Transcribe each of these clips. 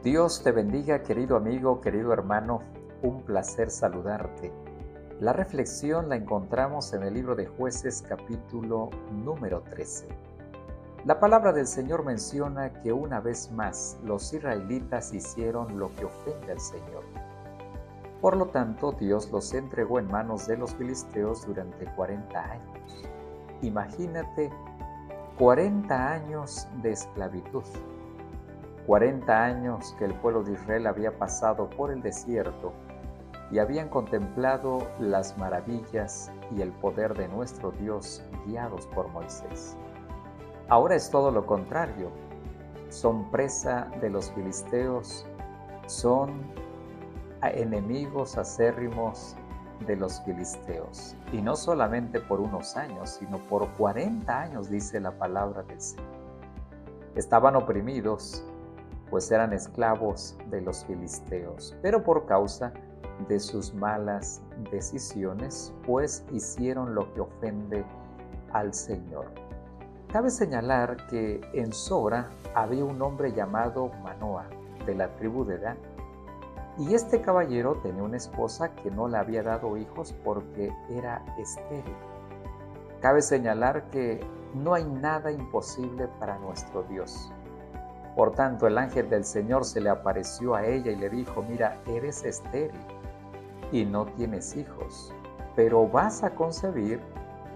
Dios te bendiga, querido amigo, querido hermano, un placer saludarte. La reflexión la encontramos en el libro de Jueces, capítulo número 13. La palabra del Señor menciona que una vez más los israelitas hicieron lo que ofende al Señor. Por lo tanto, Dios los entregó en manos de los filisteos durante 40 años. Imagínate 40 años de esclavitud. 40 años que el pueblo de Israel había pasado por el desierto y habían contemplado las maravillas y el poder de nuestro Dios guiados por Moisés. Ahora es todo lo contrario. Son presa de los filisteos, son enemigos acérrimos de los filisteos. Y no solamente por unos años, sino por 40 años, dice la palabra del Señor. Estaban oprimidos, pues eran esclavos de los filisteos, pero por causa de sus malas decisiones, pues hicieron lo que ofende al Señor. Cabe señalar que en Sora había un hombre llamado Manoa, de la tribu de Dan, y este caballero tenía una esposa que no le había dado hijos porque era estéril. Cabe señalar que no hay nada imposible para nuestro Dios. Por tanto, el ángel del Señor se le apareció a ella y le dijo: mira, eres estéril y no tienes hijos, pero vas a concebir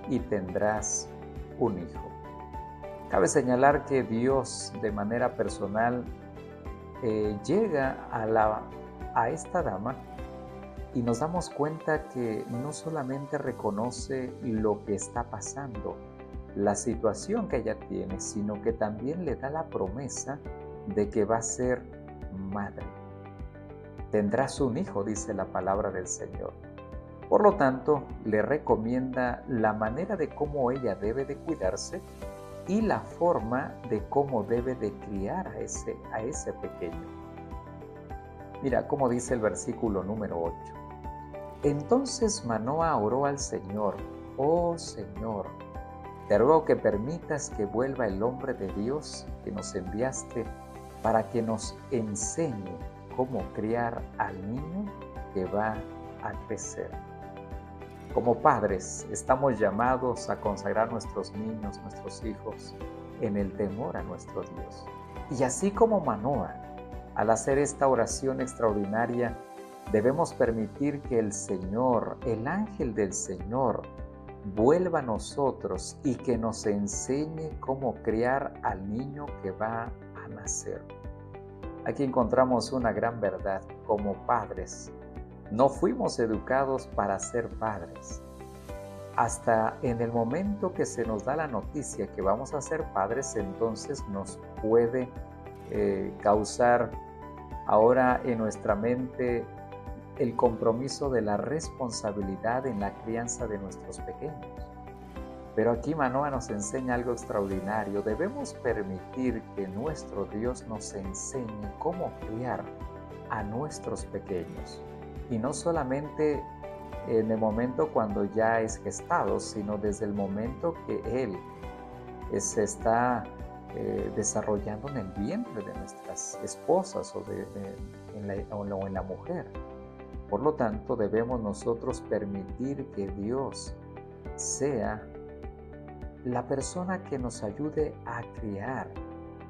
y tendrás un hijo. Cabe señalar que Dios, de manera personal, llega a esta dama y nos damos cuenta que no solamente reconoce lo que está pasando, la situación que ella tiene, sino que también le da la promesa de que va a ser madre. Tendrás un hijo, dice la palabra del Señor. Por lo tanto, le recomienda la manera de cómo ella debe de cuidarse y la forma de cómo debe de criar a ese pequeño. Mira cómo dice el versículo número 8. Entonces Manoa oró al Señor: oh Señor, te ruego que permitas que vuelva el hombre de Dios que nos enviaste para que nos enseñe cómo criar al niño que va a crecer. Como padres, estamos llamados a consagrar nuestros niños, nuestros hijos, en el temor a nuestro Dios. Y así como Manoa, al hacer esta oración extraordinaria, debemos permitir que el Señor, el ángel del Señor, vuelva a nosotros y que nos enseñe cómo criar al niño que va a nacer. Aquí encontramos una gran verdad. Como padres, no fuimos educados para ser padres. Hasta en el momento que se nos da la noticia que vamos a ser padres, entonces nos puede causar ahora en nuestra mente el compromiso de la responsabilidad en la crianza de nuestros pequeños. Pero aquí Manoa nos enseña algo extraordinario. Debemos permitir que nuestro Dios nos enseñe cómo criar a nuestros pequeños. Y no solamente en el momento cuando ya es gestado, sino desde el momento que Él se está desarrollando en el vientre de nuestras esposas o en la mujer. Por lo tanto, debemos nosotros permitir que Dios sea la persona que nos ayude a criar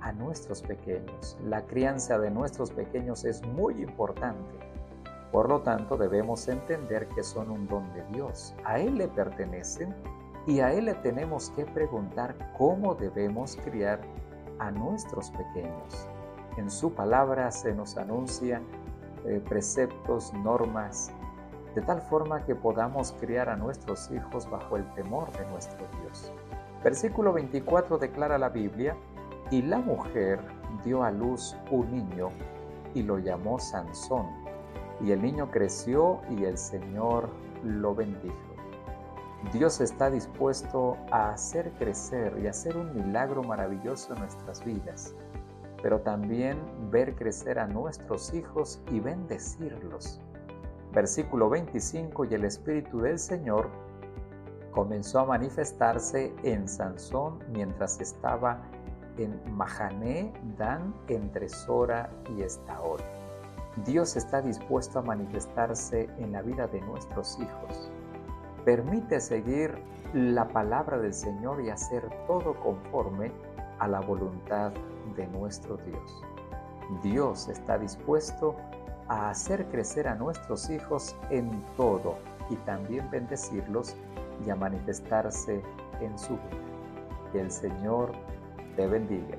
a nuestros pequeños. La crianza de nuestros pequeños es muy importante. Por lo tanto, debemos entender que son un don de Dios. A Él le pertenecen y a Él le tenemos que preguntar cómo debemos criar a nuestros pequeños. En su palabra se nos anuncia preceptos, normas, de tal forma que podamos criar a nuestros hijos bajo el temor de nuestro Dios. Versículo 24 declara la Biblia: y la mujer dio a luz un niño y lo llamó Sansón, y el niño creció y el Señor lo bendijo. Dios está dispuesto a hacer crecer y hacer un milagro maravilloso en nuestras vidas, pero también ver crecer a nuestros hijos y bendecirlos. Versículo 25: y el Espíritu del Señor comenzó a manifestarse en Sansón mientras estaba en Mahané Dan, entre Sora y Estaol. Dios está dispuesto a manifestarse en la vida de nuestros hijos. Permite seguir la palabra del Señor y hacer todo conforme a la voluntad de nuestro Dios. Dios está dispuesto a hacer crecer a nuestros hijos en todo y también bendecirlos y a manifestarse en su vida. Que el Señor te bendiga.